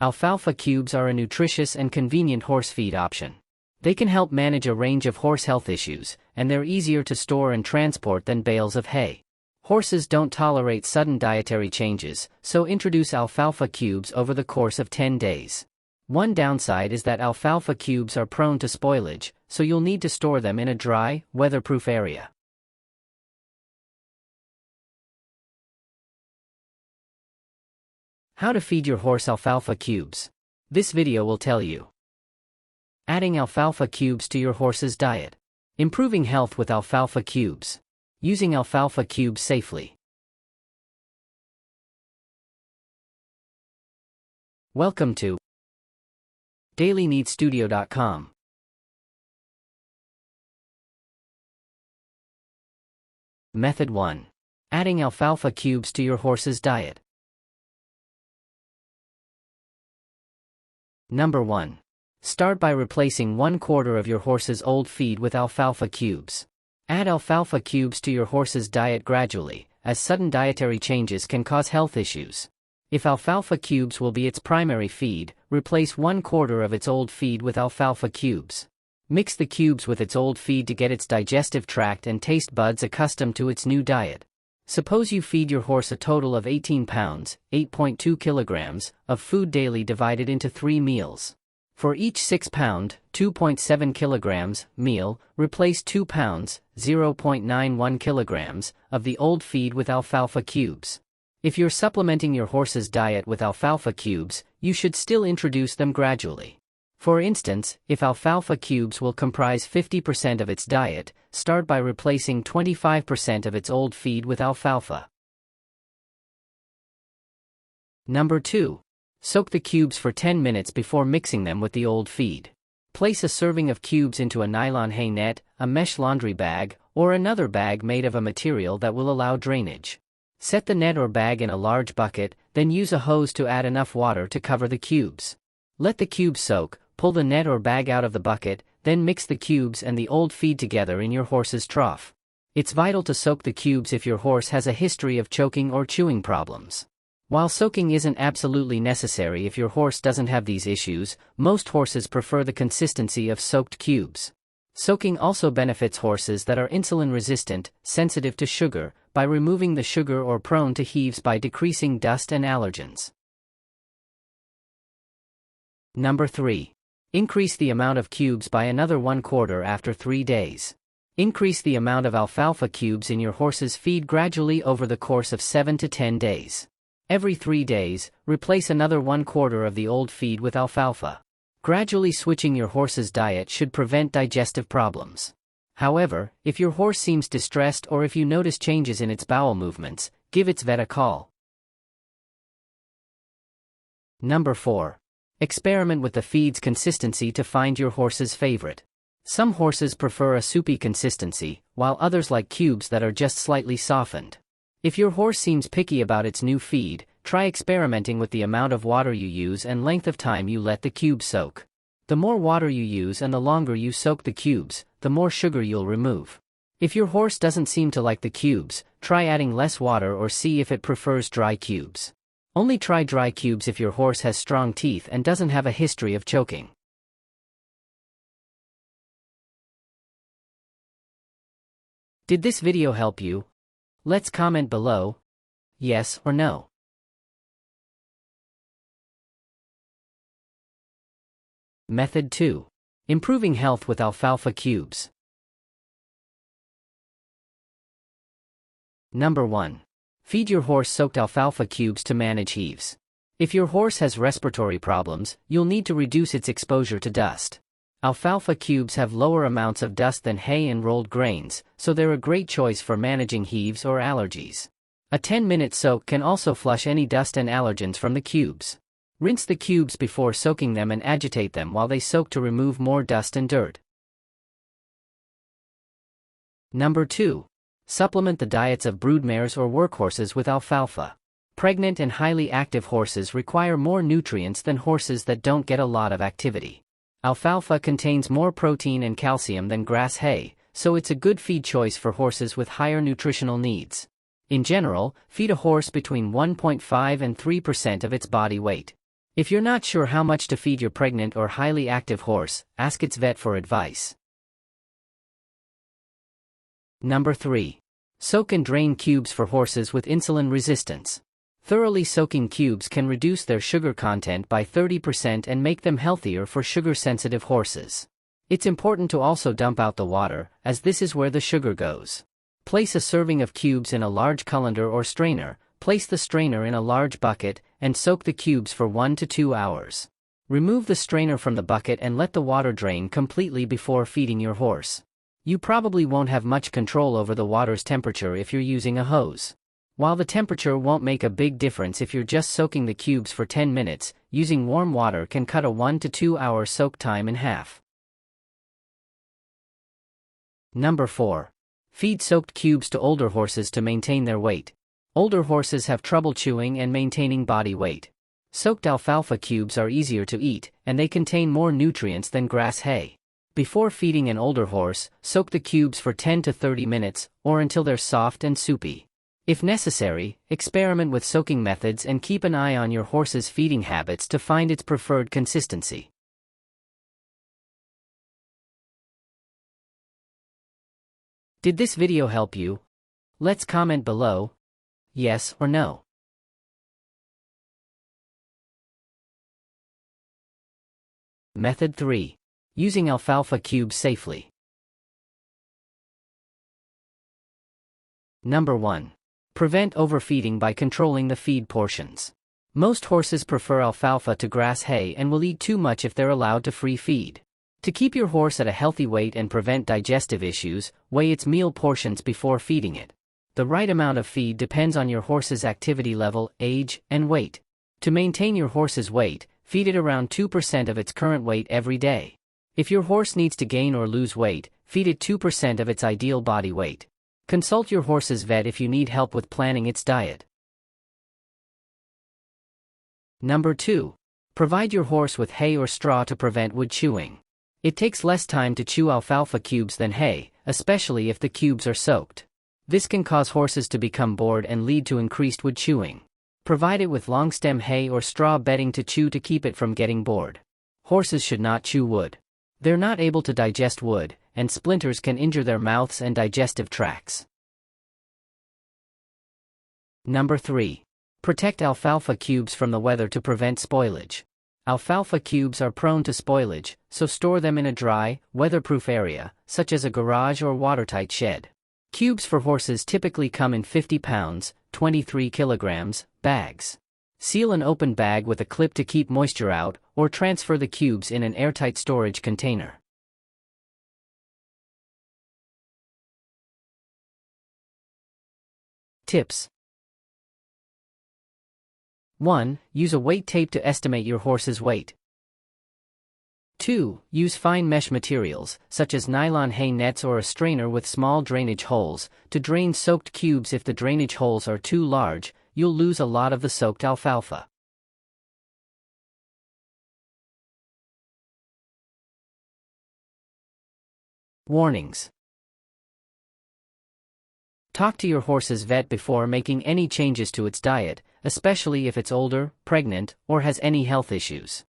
Alfalfa cubes are a nutritious and convenient horse feed option. They can help manage a range of horse health issues, and they're easier to store and transport than bales of hay. Horses don't tolerate sudden dietary changes, so introduce alfalfa cubes over the course of 10 days. One downside is that alfalfa cubes are prone to spoilage, so you'll need to store them in a dry, weatherproof area. How to feed your horse alfalfa cubes. This video will tell you. Adding alfalfa cubes to your horse's diet. Improving health with alfalfa cubes. Using alfalfa cubes safely. Welcome to DailyNeedStudio.com. Method 1. Adding alfalfa cubes to your horse's diet. Number 1. Start by replacing 1/4 of your horse's old feed with alfalfa cubes. Add alfalfa cubes to your horse's diet gradually, as sudden dietary changes can cause health issues. If alfalfa cubes will be its primary feed, replace 1/4 of its old feed with alfalfa cubes. Mix the cubes with its old feed to get its digestive tract and taste buds accustomed to its new diet. Suppose you feed your horse a total of 18 pounds, 8.2 kilograms, of food daily divided into 3 meals. For each 6-pound, 2.7 kilograms, meal, replace 2 pounds, 0.91 kilograms, of the old feed with alfalfa cubes. If you're supplementing your horse's diet with alfalfa cubes, you should still introduce them gradually. For instance, if alfalfa cubes will comprise 50% of its diet, start by replacing 25% of its old feed with alfalfa. Number 2. Soak the cubes for 10 minutes before mixing them with the old feed. Place a serving of cubes into a nylon hay net, a mesh laundry bag, or another bag made of a material that will allow drainage. Set the net or bag in a large bucket, then use a hose to add enough water to cover the cubes. Let the cubes soak. Pull the net or bag out of the bucket, then mix the cubes and the old feed together in your horse's trough. It's vital to soak the cubes if your horse has a history of choking or chewing problems. While soaking isn't absolutely necessary if your horse doesn't have these issues, most horses prefer the consistency of soaked cubes. Soaking also benefits horses that are insulin resistant, sensitive to sugar, by removing the sugar, or prone to heaves by decreasing dust and allergens. Number 3. Increase the amount of cubes by another 1/4 after 3 days. Increase the amount of alfalfa cubes in your horse's feed gradually over the course of 7 to 10 days. Every 3 days, replace another 1/4 of the old feed with alfalfa. Gradually switching your horse's diet should prevent digestive problems. However, if your horse seems distressed or if you notice changes in its bowel movements, give its vet a call. Number 4. Experiment with the feed's consistency to find your horse's favorite. Some horses prefer a soupy consistency, while others like cubes that are just slightly softened. If your horse seems picky about its new feed, try experimenting with the amount of water you use and length of time you let the cubes soak. The more water you use and the longer you soak the cubes, the more sugar you'll remove. If your horse doesn't seem to like the cubes, try adding less water or see if it prefers dry cubes. Only try dry cubes if your horse has strong teeth and doesn't have a history of choking. Did this video help you? Let's comment below, yes or no. Method 2. Improving health with alfalfa cubes. Number 1. Feed your horse soaked alfalfa cubes to manage heaves. If your horse has respiratory problems, you'll need to reduce its exposure to dust. Alfalfa cubes have lower amounts of dust than hay and rolled grains, so they're a great choice for managing heaves or allergies. A 10-minute soak can also flush any dust and allergens from the cubes. Rinse the cubes before soaking them and agitate them while they soak to remove more dust and dirt. Number 2. Supplement the diets of broodmares or workhorses with alfalfa. Pregnant and highly active horses require more nutrients than horses that don't get a lot of activity. Alfalfa contains more protein and calcium than grass hay, so it's a good feed choice for horses with higher nutritional needs. In general, feed a horse between 1.5 and 3% of its body weight. If you're not sure how much to feed your pregnant or highly active horse, ask its vet for advice. Number 3. Soak and drain cubes for horses with insulin resistance. Thoroughly soaking cubes can reduce their sugar content by 30% and make them healthier for sugar-sensitive horses. It's important to also dump out the water, as this is where the sugar goes. Place a serving of cubes in a large colander or strainer, place the strainer in a large bucket, and soak the cubes for 1 to 2 hours. Remove the strainer from the bucket and let the water drain completely before feeding your horse. You probably won't have much control over the water's temperature if you're using a hose. While the temperature won't make a big difference if you're just soaking the cubes for 10 minutes, using warm water can cut a 1 to 2 hour soak time in half. Number 4. Feed soaked cubes to older horses to maintain their weight. Older horses have trouble chewing and maintaining body weight. Soaked alfalfa cubes are easier to eat, and they contain more nutrients than grass hay. Before feeding an older horse, soak the cubes for 10 to 30 minutes, or until they're soft and soupy. If necessary, experiment with soaking methods and keep an eye on your horse's feeding habits to find its preferred consistency. Did this video help you? Let's comment below, yes or no. Method 3. Using alfalfa cubes safely. Number 1. Prevent overfeeding by controlling the feed portions. Most horses prefer alfalfa to grass hay and will eat too much if they're allowed to free feed. To keep your horse at a healthy weight and prevent digestive issues, weigh its meal portions before feeding it. The right amount of feed depends on your horse's activity level, age, and weight. To maintain your horse's weight, feed it around 2% of its current weight every day. If your horse needs to gain or lose weight, feed it 2% of its ideal body weight. Consult your horse's vet if you need help with planning its diet. Number 2. Provide your horse with hay or straw to prevent wood chewing. It takes less time to chew alfalfa cubes than hay, especially if the cubes are soaked. This can cause horses to become bored and lead to increased wood chewing. Provide it with long-stem hay or straw bedding to chew to keep it from getting bored. Horses should not chew wood. They're not able to digest wood, and splinters can injure their mouths and digestive tracts. Number 3. Protect alfalfa cubes from the weather to prevent spoilage. Alfalfa cubes are prone to spoilage, so store them in a dry, weatherproof area, such as a garage or watertight shed. Cubes for horses typically come in 50 pounds, 23 kilograms, bags. Seal an open bag with a clip to keep moisture out, or transfer the cubes in an airtight storage container. Tips. 1. Use a weight tape to estimate your horse's weight. 2. Use fine mesh materials, such as nylon hay nets or a strainer with small drainage holes, to drain soaked cubes. If the drainage holes are too large, you'll lose a lot of the soaked alfalfa. Warnings. Talk to your horse's vet before making any changes to its diet, especially if it's older, pregnant, or has any health issues.